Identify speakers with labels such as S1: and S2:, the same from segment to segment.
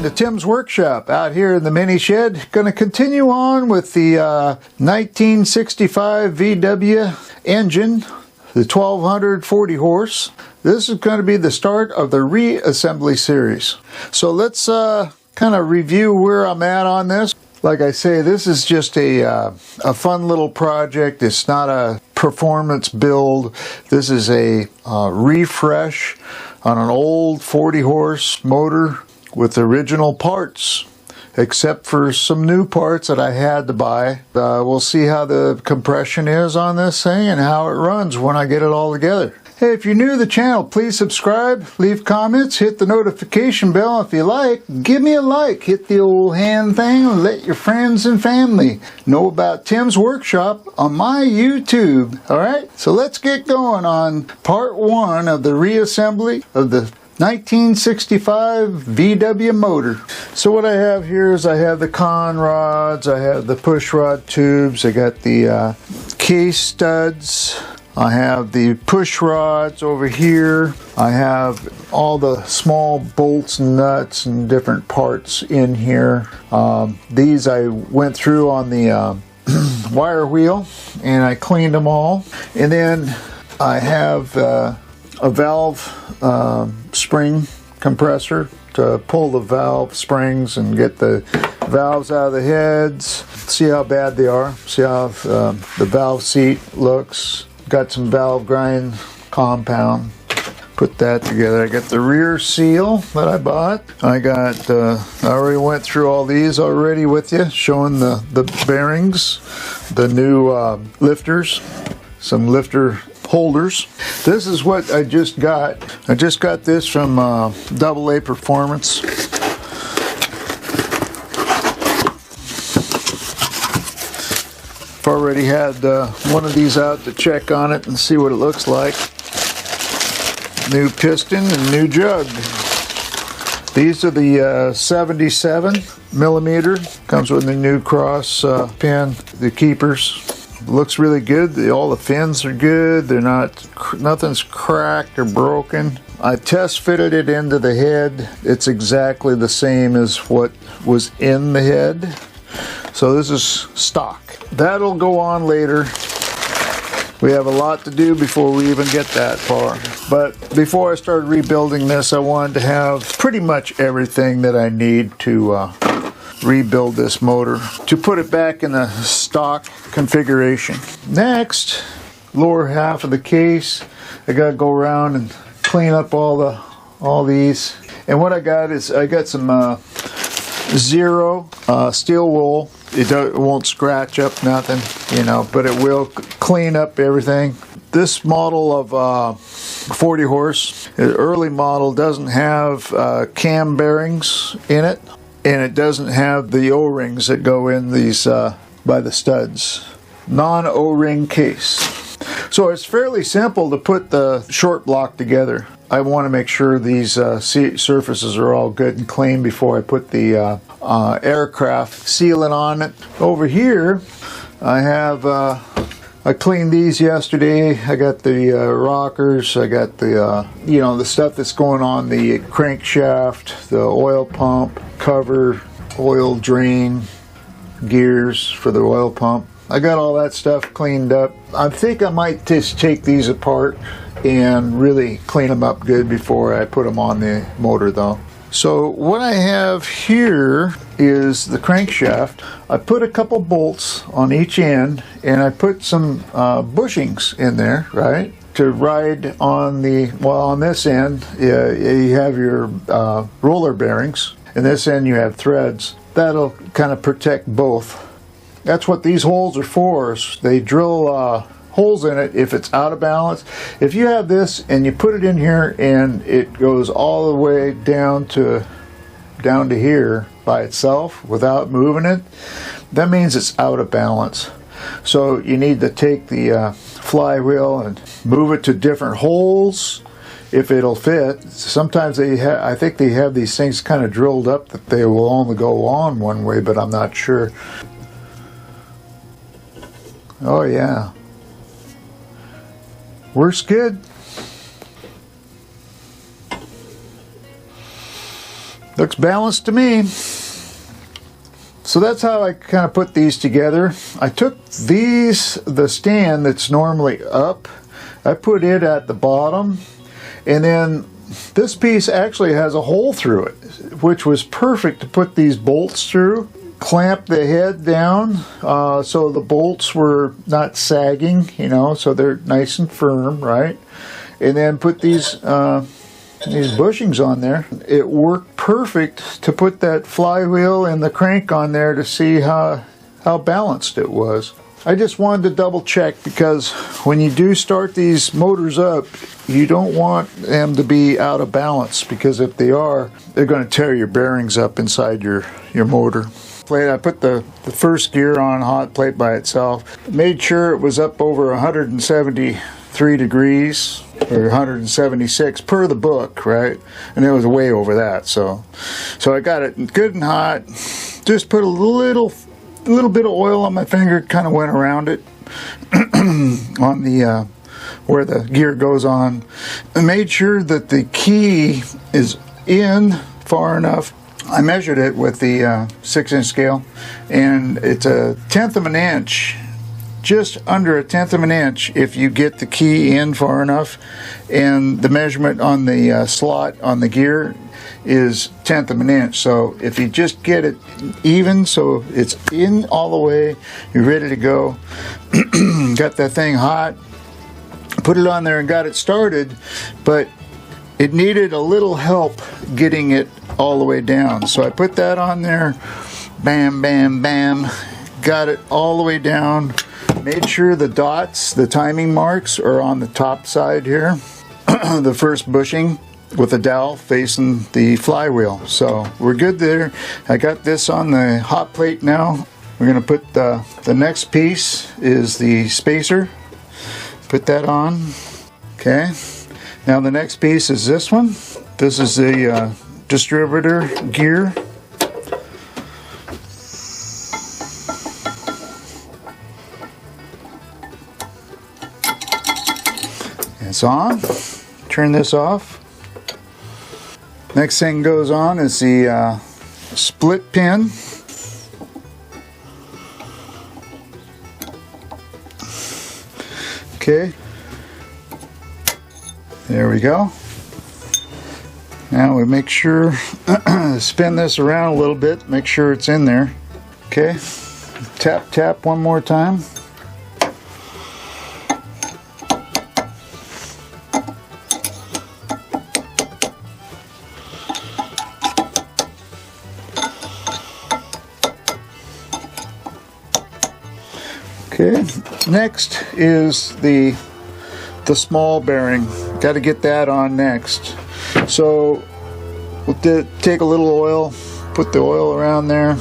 S1: Welcome to Tim's Workshop out here in the mini shed. Going to continue on with the 1965 VW engine, the 1240 horse. This is going to be the start of the Reassembly series. So let's kind of review where I'm at on this. Like I say, this is just a fun little project. It's not a performance build. This is a refresh on an old 40 horse motor with original parts, except for some new parts that I had to buy. We'll see how the compression is on this thing and how it runs when I get it all together. Hey, if you're new to the channel, please subscribe, leave comments, hit the notification bell if you like. Give me a like, hit the old hand thing, and let your friends and family know about Tim's Workshop on my YouTube. Alright, so let's get going on part one of the reassembly of the 1965 VW motor. So what I have here is I have the con rods, I have the push rod tubes, I got the case studs, I have the push rods over here, I have all the small bolts and nuts and different parts in here. These I went through on the wire wheel and I cleaned them all. And then I have a valve spring compressor to pull the valve springs and get the valves out of the heads. See how bad they are. See how the valve seat looks. Got some valve grind compound. Put that together. I got the rear seal that I bought. I already went through all these already with you, showing the bearings, the new lifters, some lifter holders. This is what I just got. I just got this from AA Performance. I've already had one of these out to check on it and see what it looks like. New piston and new jug. These are the 77 millimeter. Comes with the new cross pin, the keepers. Looks really good. All the fins are good. They're nothing's cracked or broken. I test fitted it into the head. It's exactly the same as what was in the head. So this is stock. That'll go on later. We have a lot to do before we even get that far. But before I started rebuilding this, I wanted to have pretty much everything that I need to rebuild this motor, to put it back in the stock configuration. Next, lower half of the case, I gotta go around and clean up all these. And what I got is I got some zero steel wool. It won't scratch up nothing, you know, but it will clean up everything. This model of 40 horse, the early model, doesn't have cam bearings in it, and it doesn't have the O-rings that go in these by the studs. Non-O-ring case. So it's fairly simple to put the short block together. I want to make sure these surfaces are all good and clean before I put the aircraft sealant on it. Over here I have I cleaned these yesterday. I got the rockers, I got the you know, the stuff that's going on the crankshaft, the oil pump cover, oil drain gears for the oil pump. I got all that stuff cleaned up. I think I might just take these apart and really clean them up good before I put them on the motor though. So what I have here is the crankshaft. I put a couple bolts on each end and I put some bushings in there, right, to ride on the, well, on this end you have your roller bearings, and this end you have threads. That'll kind of protect both. That's what these holes are for. They drill holes in it if it's out of balance. If you have this and you put it in here and it goes all the way down to here by itself without moving it, that means it's out of balance. So you need to take the flywheel and move it to different holes if it'll fit. Sometimes I think they have these things kind of drilled up that they will only go on one way, but I'm not sure. Oh yeah, works good. Looks balanced to me. So that's how I kind of put these together. I took the stand that's normally up, I put it at the bottom, and then this piece actually has a hole through it, which was perfect to put these bolts through. Clamp the head down so the bolts were not sagging, you know, so they're nice and firm, right? And then put these bushings on there. It worked perfect to put that flywheel and the crank on there to see how balanced it was. I just wanted to double check, because when you do start these motors up, you don't want them to be out of balance, because if they are, they're going to tear your bearings up inside your motor. I put the first gear on hot plate by itself. Made sure it was up over 173 degrees or 176 per the book, right? And it was way over that. So I got it good and hot. Just put a little bit of oil on my finger, kind of went around it on the where the gear goes on. I made sure that the key is in far enough. I measured it with the 6-inch scale, and it's 1/10 of an inch, just under 1/10 of an inch if you get the key in far enough, and the measurement on the slot on the gear is 1/10 of an inch. So if you just get it even so it's in all the way, you're ready to go. Got that thing hot, put it on there and got it started, but it needed a little help getting it all the way down. So I put that on there, bam, bam, bam, got it all the way down. Made sure the dots, the timing marks, are on the top side here. The first bushing with the dowel facing the flywheel. So we're good there. I got this on the hot plate now. We're going to put the next piece is the spacer. Put that on. Okay. Now the next piece is this one. This is the distributor gear. It's on. Turn this off. Next thing goes on is the split pin. Okay. There we go. Now we make sure, spin this around a little bit, make sure it's in there. Okay. Tap, tap one more time. Okay, next is the small bearing. Got to get that on next. So we'll take a little oil, put the oil around there.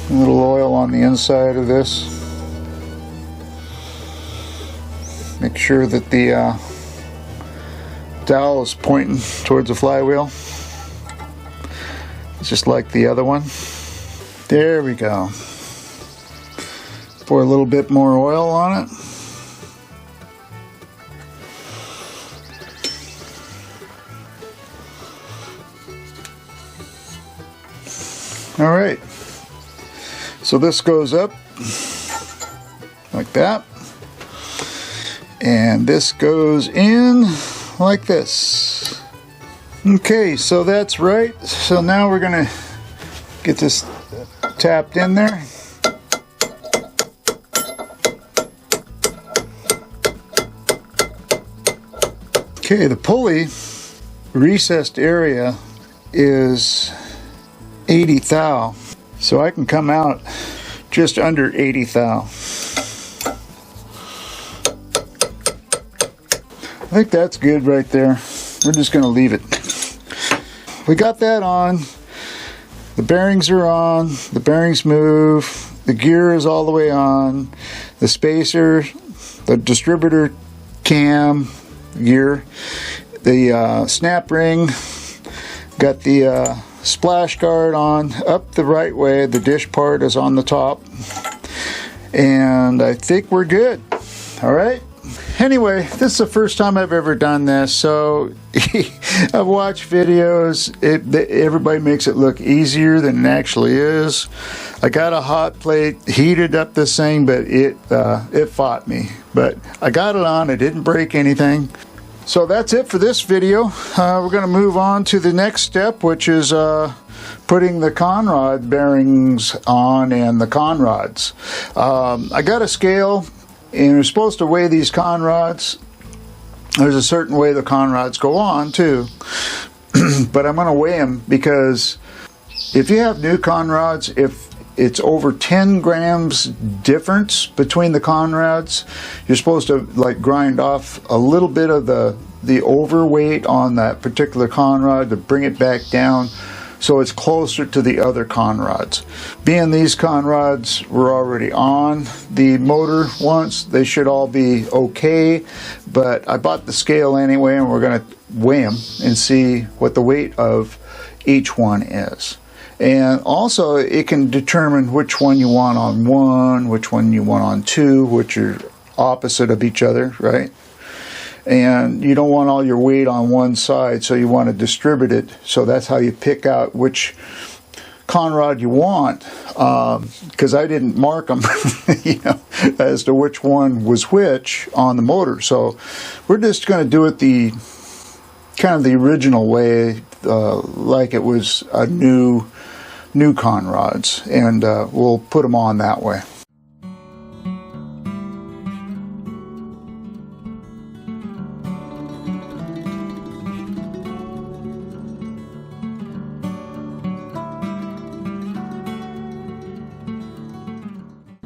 S1: A little oil on the inside of this. Make sure that the dowel is pointing towards the flywheel, just like the other one. There we go. Pour a little bit more oil on it. All right. So this goes up like that. And this goes in like this. Okay, so that's right. So now we're going to get this tapped in there. Okay, the pulley recessed area is 80 thou, so I can come out just under 80 thou. I think that's good right there. We're just going to leave it. We got that on. The bearings are on. The bearings move. The gear is all the way on. The spacer, the distributor cam gear, the snap ring, got the splash guard on up the right way. The dish part is on the top. And I think we're good. All right. anyway, this is the first time I've ever done this, so I've watched videos. Everybody makes it look easier than it actually is. I got a hot plate, heated up this thing, but it fought me. But I got it on, it didn't break anything. So that's it for this video. We're going to move on to the next step, which is putting the conrod bearings on and the conrods. I got a scale, and you're supposed to weigh these conrods. There's a certain way the conrods go on too, but I'm going to weigh them because if you have new conrods, if it's over 10 grams difference between the conrods, you're supposed to like grind off a little bit of the overweight on that particular conrod to bring it back down so it's closer to the other conrods. Being these conrods were already on the motor once, they should all be okay, but I bought the scale anyway, and we're going to weigh them and see what the weight of each one is. And also it can determine which one you want on one, which one you want on two, which are opposite of each other, right? And you don't want all your weight on one side, so you want to distribute it. So that's how you pick out which conrod you want, because I didn't mark them you know, as to which one was which on the motor. So we're just going to do it the kind of the original way, like it was a new conrods, and we'll put them on that way.